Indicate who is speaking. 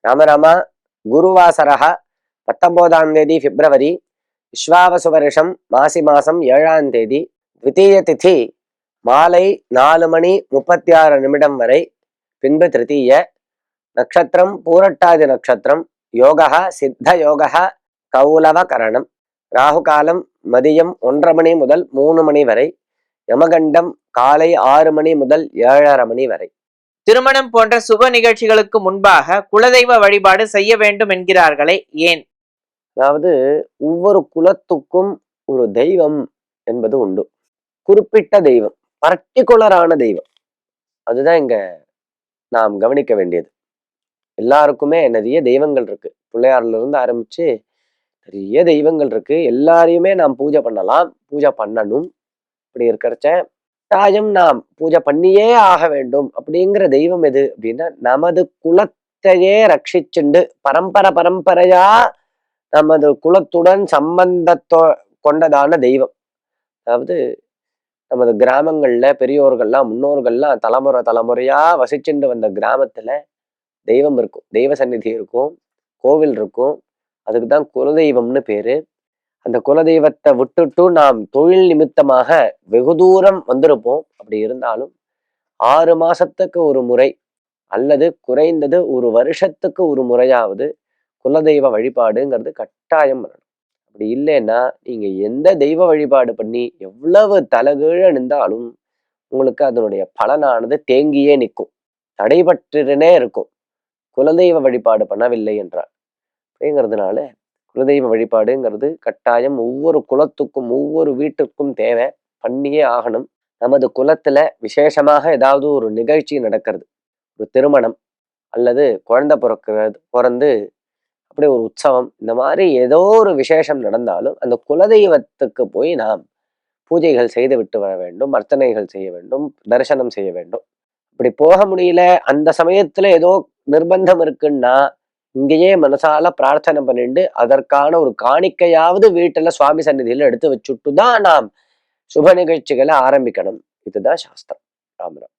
Speaker 1: ராமராமா குருவாசரः 19ஆம் தேதி பிப்ரவரி விஸ்வாவசு வருஷம் மாசி மாசம் 7ஆம் தேதி த்விதீய திதி மாலை 4:36 வரை, பின்பு திருத்தீய நட்சத்திரம் பூரட்டாதி நட்சத்திரம், யோகா சித்த யோகா கௌலவ கரணம், ராகு காலம் மதியம் 1:30 முதல் 3 வரை, யமகண்டம் காலை 6 முதல் 7:30 வரை.
Speaker 2: திருமணம் போன்ற சுப நிகழ்ச்சிகளுக்கு முன்பாக குலதெய்வ வழிபாடு செய்ய வேண்டும் என்கிறார்களே, ஏன்?
Speaker 1: அதாவது ஒவ்வொரு குலத்துக்கும் ஒரு தெய்வம் என்பது உண்டு. குறிப்பிட்ட தெய்வம், பர்டிகுலரான தெய்வம். அதுதான் இங்க நாம் கவனிக்க வேண்டியது. எல்லாருக்குமே நிறைய தெய்வங்கள் இருக்கு. பிள்ளையார்ல இருந்து ஆரம்பிச்சு நிறைய தெய்வங்கள் இருக்கு. எல்லாரையுமே நாம் பூஜை பண்ணலாம், பூஜை பண்ணணும். இப்படி இருக்கிறச்ச கட்டாயம் நாம் பூஜை பண்ணியே ஆக வேண்டும். அப்படிங்கிற தெய்வம் எது அப்படின்னா, நமது குலத்தையே ரட்சிச்சுண்டு பரம்பரையா நமது குலத்துடன் சம்பந்தத்தோ கொண்டதான தெய்வம். அதாவது நமது கிராமங்கள்ல பெரியோர்கள்லாம் முன்னோர்கள்லாம் தலைமுறையா வசிச்சுண்டு வந்த கிராமத்துல தெய்வம் இருக்கும், தெய்வ சந்நிதி இருக்கும், கோவில் இருக்கும். அதுக்குதான் குலதெய்வம்னு பேரு. அந்த குலதெய்வத்தை விட்டுட்டு நாம் தொழில் நிமித்தமாக வெகு தூரம் வந்திருப்போம். அப்படி இருந்தாலும் 6 மாசத்துக்கு ஒரு முறை அல்லது குறைந்தது ஒரு வருஷத்துக்கு ஒரு முறையாவது குலதெய்வ வழிபாடுங்கிறது கட்டாயம் வரணும். அப்படி இல்லைன்னா நீங்க எந்த தெய்வ வழிபாடு பண்ணி எவ்வளவு தலகீழ நின்றாலும் உங்களுக்கு அதனுடைய பலனானது தேங்கியே நிற்கும், தடைபட்டுனே இருக்கும். குலதெய்வ வழிபாடு பண்ணவில்லை என்றார். அப்படிங்கிறதுனால குலதெய்வ வழிபாடுங்கிறது கட்டாயம் ஒவ்வொரு குலத்துக்கும் ஒவ்வொரு வீட்டுக்கும் தேவை, பண்ணியே ஆகணும். நமது குலத்துல விசேஷமாக ஏதாவது ஒரு நிகழ்ச்சி நடக்கிறது, ஒரு திருமணம் அல்லது குழந்தை பிறந்து அப்படி ஒரு உற்சவம், இந்த மாதிரி ஏதோ ஒரு விசேஷம் நடந்தாலும் அந்த குலதெய்வத்துக்கு போய் நாம் பூஜைகள் செய்து விட்டு வர வேண்டும், அர்ச்சனைகள் செய்ய வேண்டும், தரிசனம் செய்ய வேண்டும். இப்படி போக முடியல, அந்த சமயத்துல ஏதோ நிர்பந்தம் இருக்குன்னா இங்கேயே மனசால பிரார்த்தனை பண்ணிட்டு அதற்கான ஒரு காணிக்கையாவது வீட்டுல சுவாமி சந்நிதியில எடுத்து வச்சுட்டு தான் நாம் சுப நிகழ்ச்சிகளை ஆரம்பிக்கணும். இதுதான் சாஸ்திரம். ராமராம்.